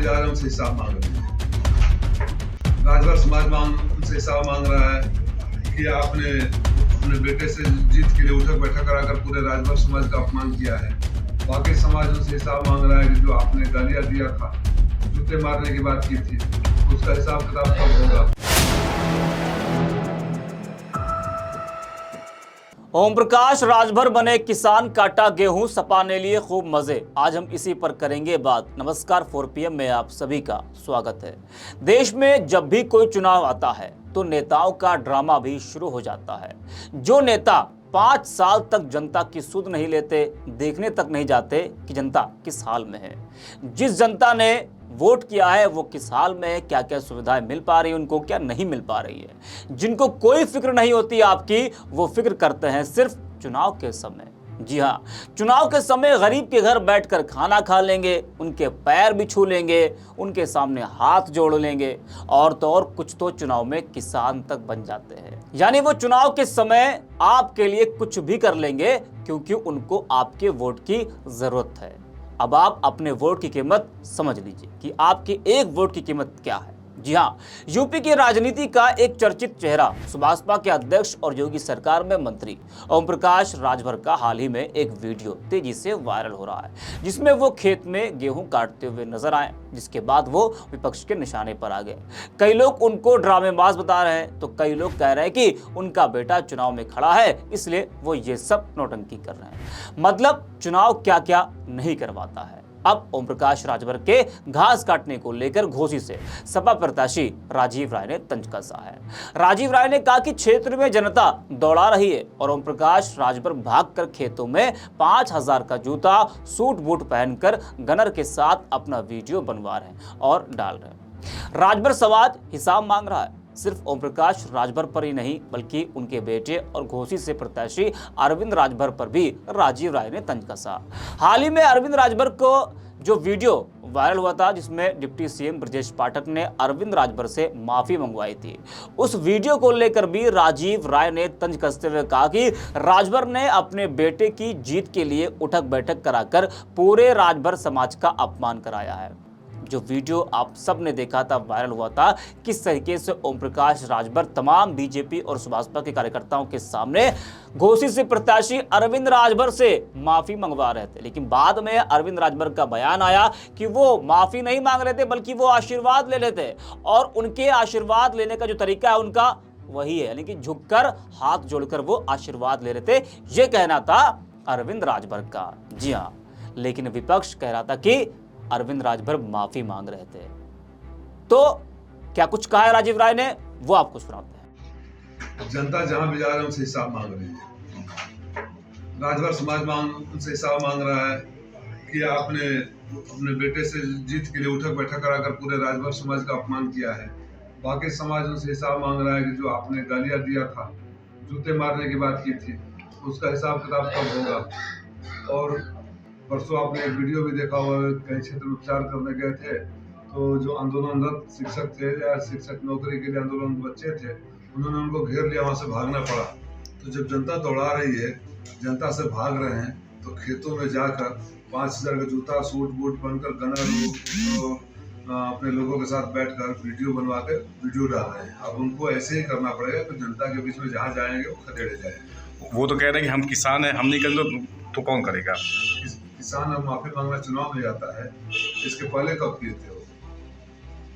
भी जा रहे हैं उनसे हिसाब मांग रहे हैं। राजभर समाज उनसे हिसाब मांग रहा है कि आपने अपने बेटे से जीत के लिए उठक बैठक कराकर पूरे राजभर समाज का अपमान किया है। बाकी समाज उनसे हिसाब मांग रहा है कि जो आपने गालियां दिया था, जूते मारने की बात की थी, उसका हिसाब किताब कब होगा। ओम प्रकाश राजभर बने किसान, काटा गेहूं, सपा ने लिए खूब मजे। आज हम इसी पर करेंगे बात। नमस्कार, 4 PM में आप सभी का स्वागत है। देश में जब भी कोई चुनाव आता है तो नेताओं का ड्रामा भी शुरू हो जाता है। जो नेता 5 साल तक जनता की सुध नहीं लेते, देखने तक नहीं जाते कि जनता किस हाल में है, जिस जनता ने वोट किया है वो किस हाल में है, क्या क्या सुविधाएं मिल पा रही है उनको, क्या नहीं मिल पा रही है, जिनको कोई फिक्र नहीं होती आपकी, वो फिक्र करते हैं सिर्फ चुनाव के समय। जी हाँ, चुनाव के समय गरीब के घर बैठकर खाना खा लेंगे, उनके पैर भी छू लेंगे, उनके सामने हाथ जोड़ लेंगे, और तो और कुछ तो चुनाव में किसान तक बन जाते हैं। यानी वो चुनाव के समय आपके लिए कुछ भी कर लेंगे क्योंकि उनको आपके वोट की जरूरत है। अब आप अपने वोट की कीमत समझ लीजिए कि आपके एक वोट की कीमत क्या है। जी हाँ, यूपी की राजनीति का एक चर्चित चेहरा, सुभाषपा के अध्यक्ष और योगी सरकार में मंत्री ओम प्रकाश राजभर का हाल ही में एक वीडियो तेजी से वायरल हो रहा है, जिसमें वो खेत में गेहूं काटते हुए नजर आए, जिसके बाद वो विपक्ष के निशाने पर आ गए। कई लोग उनको ड्रामेबाज बता रहे हैं तो कई लोग कह रहे हैं कि उनका बेटा चुनाव में खड़ा है इसलिए वो ये सब नौटंकी कर रहे हैं। मतलब चुनाव क्या क्या नहीं करवाता है। अब ओम प्रकाश राजभर के घास काटने को लेकर घोसी से सपा प्रत्याशी राजीव राय ने तंज कसा है। राजीव राय ने कहा कि क्षेत्र में जनता दौड़ा रही है और ओम प्रकाश राजभर भागकर खेतों में 5000 का जूता, सूट बूट पहनकर गनर के साथ अपना वीडियो बनवा रहे हैं और डाल रहे हैं। राजभर समाज हिसाब मांग रहा है। सिर्फ ओम प्रकाश राजभर पर ही नहीं बल्कि उनके बेटे और घोसी से प्रत्याशी अरविंद राजभर पर भी राजीव राय ने तंज कसा। हाल ही में अरविंद राजभर को जो वीडियो वायरल हुआ था जिसमें डिप्टी सीएम ब्रजेश पाठक ने अरविंद राजभर से माफी मंगवाई थी, उस वीडियो को लेकर भी राजीव राय ने तंज कसते हुए कहा कि राजभर ने अपने बेटे की जीत के लिए उठक बैठक कराकर पूरे राजभर समाज का अपमान कराया है। जो वीडियो आप सब ने देखा था, वायरल हुआ था, किस तरीके से ओम प्रकाश राजभर तमाम बीजेपी और सुभाषपा के कार्यकर्ताओं के सामने घोसी से प्रत्याशी अरविंद राजभर से माफी मंगवा रहे थे। लेकिन बाद में अरविंद राजभर का बयान आया कि वो माफी नहीं मांग रहे थे बल्कि वो आशीर्वाद ले रहे थे, और उनके आशीर्वाद लेने का जो तरीका है उनका वही है, यानी कि झुककर हाथ जोड़कर वो आशीर्वाद ले रहे थे, ये कहना था अरविंद राजभर का। जी हाँ, लेकिन विपक्ष कह रहा था कि अरविंद राजभर माफी मांग रहे थे। तो क्या कुछ कहा है राजीव राय ने, वो आपको सुनाते हैं। जनता जहां भी जा रहे हैं उनसे हिसाब मांग रही है। राजभर समाज उनसे हिसाब मांग रहा है कि आपने अपने बेटे से जीत के लिए उठक बैठक कराकर पूरे राजभर समाज का अपमान किया है। बाकी समाज उनसे हिसाब मांग रहा है कि जो आपने गालियां दिया था, जूते मारने की बात की थी, उसका हिसाब किताब कब होगा। और परसों आपने एक वीडियो भी देखा हुआ, कई क्षेत्र में उपचार करने गए थे तो जो आंदोलनरत शिक्षक थे या शिक्षक नौकरी के लिए आंदोलन बच्चे थे, उन्होंने उनको घेर लिया, वहां से भागना पड़ा। तो जब जनता दौड़ा रही है, जनता से भाग रहे हैं, तो खेतों में जाकर 5000 का जूता, सूट बूट बनकर गनर अपने लोगों के साथ बैठकर वीडियो बनवा कर वीडियो डाल रहे हैं। अब उनको ऐसे ही करना पड़ेगा कि जनता के बीच में जहाँ जाएंगे वो खदेड़े जाएंगे। वो तो कह रहे हैं कि हम किसान हैं, हम नहीं करेंगे तो कौन करेगा। किसान अब माफी मांगना चुनाव में जाता है, इसके पहले कब किए थे वो?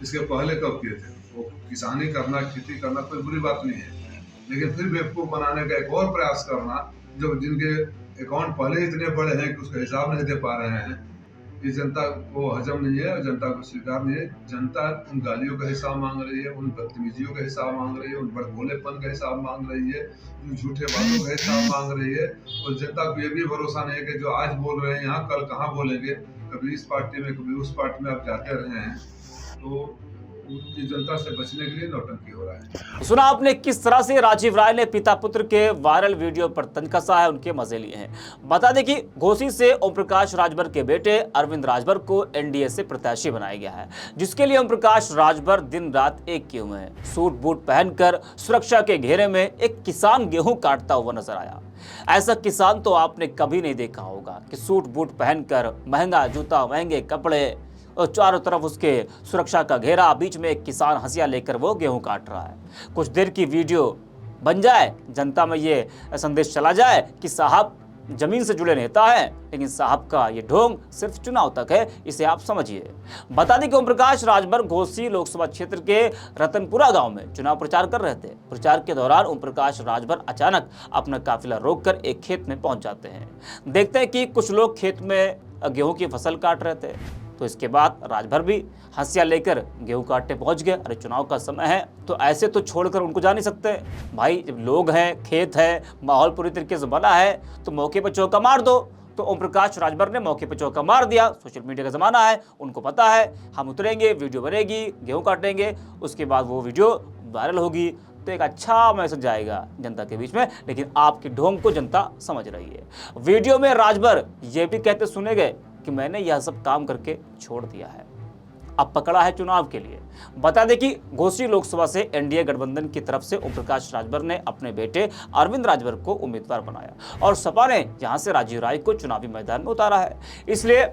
इसके पहले कब किए थे वो? किसानी करना, खेती करना कोई बुरी बात नहीं है, लेकिन फिर बेवकूफ बनाने का एक और प्रयास करना, जो जिनके अकाउंट पहले ही इतने बड़े हैं कि उसका हिसाब नहीं दे पा रहे हैं, ये जनता को हजम नहीं है, जनता को स्वीकार नहीं है। जनता उन गालियों का हिसाब मांग रही है, उन बदतमीजियों का हिसाब मांग रही है, उन बड़भोलेपन का हिसाब मांग रही है, उन झूठे बातों का हिसाब मांग रही है। और जनता को ये भी भरोसा नहीं है कि जो आज बोल रहे हैं यहाँ कल कहाँ बोलेंगे। कभी इस पार्टी में कभी उस पार्टी में आप जाते रहे हैं, तो उनकी जनता से बचने के लिए नौटंकी हो रहा है। सुना आपने किस तरह से राजीव राय ने पिता पुत्र के वायरल वीडियो पर तंज कसा है, उनके मजे लिए हैं। बता दें कि घोसी से ओम प्रकाश राजभर के बेटे अरविंद राजभर को एनडीए से प्रत्याशी बनाया गया है, जिसके लिए ओम प्रकाश राजभर दिन रात एक किए हुए हैं। सूट बूट पहनकर सुरक्षा के घेरे में एक किसान गेहूं काटता हुआ नजर आया। ऐसा किसान तो आपने कभी नहीं देखा होगा कि सूट बूट पहनकर, महंगा जूता, महंगे कपड़े, और चारों तरफ उसके सुरक्षा का घेरा, बीच में एक किसान हंसिया लेकर वो गेहूं काट रहा है। कुछ देर की वीडियो बन जाए, जनता में ये संदेश चला जाए कि साहब जमीन से जुड़े नेता है, लेकिन साहब का ये ढोंग सिर्फ चुनाव तक है, इसे आप समझिए। बता दें कि ओम प्रकाश राजभर घोसी लोकसभा क्षेत्र के रतनपुरा गांव में चुनाव प्रचार कर रहे थे। प्रचार के दौरान ओम प्रकाश राजभर अचानक अपना काफिला रोककर एक खेत में पहुंच जाते हैं। देखते हैं कि कुछ लोग खेत में गेहूं की फसल काट रहे थे, तो इसके बाद राजभर भी हंसिया लेकर गेहूं काटने पहुंच गए। अरे चुनाव का समय है तो ऐसे तो छोड़कर उनको जा नहीं सकते भाई, जब लोग हैं, खेत है, माहौल पूरी तरीके से बना है तो मौके पर चौका मार दो। तो ओम प्रकाश राजभर ने मौके पर चौका मार दिया। सोशल मीडिया का जमाना है, उनको पता है हम उतरेंगे, वीडियो बनेगी, गेहूं काटेंगे, उसके बाद वो वीडियो वायरल होगी तो एक अच्छा मैसेज जाएगा जनता के बीच में। लेकिन आपकी ढोंग को जनता समझ रही है। वीडियो में राजभर ये भी कहते सुने गए कि मैंने यह सब काम करके छोड़ दिया है, अब पकड़ा है चुनाव के लिए। बता दें कि घोसी लोकसभा से एनडीए गठबंधन की तरफ से ओम प्रकाश राजभर ने अपने बेटे अरविंद राजभर को उम्मीदवार बनाया और सपा ने यहां से राजीव राय को चुनावी मैदान में उतारा है। इसलिए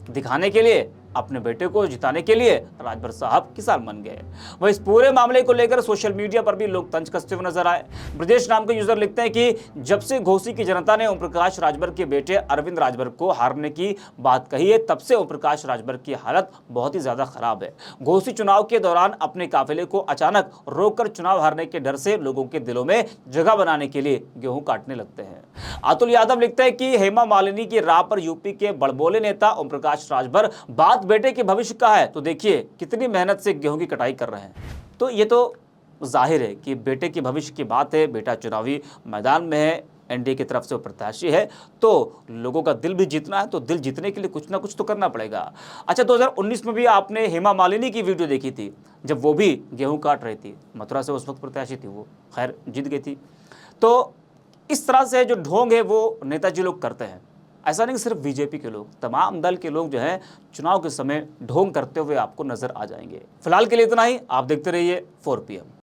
दिखाने के लिए, अपने बेटे को जिताने के लिए राजभर साहब किसान बन गए। वह इस पूरे मामले को लेकर सोशल मीडिया पर भी लोग तंज कसते हुए नजर आए। ब्रजेश नाम के यूजर लिखते हैं कि जब से घोसी की जनता ने ओम प्रकाश राजभर के बेटे अरविंद राजभर को हारने की बात कही है, तब से ओम प्रकाश राजभर की हालत बहुत ही ज्यादा खराब है। घोसी चुनाव के दौरान अपने काफिले को अचानक रोककर चुनाव हारने के डर से लोगों के दिलों में जगह बनाने के लिए गेहूं काटने लगते हैं। अतुल यादव लिखते हैं कि हेमा मालिनी की राह पर यूपी के बड़बोले नेता ओम प्रकाश राजभर बात बेटे के भविष्य का है तो देखिए कितनी मेहनत से गेहूं की कटाई कर रहे हैं। तो ये तो जाहिर है कि बेटे के भविष्य की बात है, बेटा चुनावी मैदान में है, एनडीए की तरफ से वो प्रत्याशी है, तो लोगों का दिल भी जीतना है, तो दिल जीतने के लिए कुछ ना कुछ तो करना पड़ेगा। अच्छा, 2019 में भी आपने हेमा मालिनी की वीडियो देखी थी, जब वो भी गेहूं काट रही थी, मथुरा से उस वक्त प्रत्याशी थी, वो खैर जीत गई थी। तो इस तरह से जो ढोंग है वो नेताजी लोग करते हैं। ऐसा नहीं सिर्फ बीजेपी के लोग, तमाम दल के लोग जो हैं चुनाव के समय ढोंग करते हुए आपको नजर आ जाएंगे। फिलहाल के लिए इतना ही। आप देखते रहिए 4PM।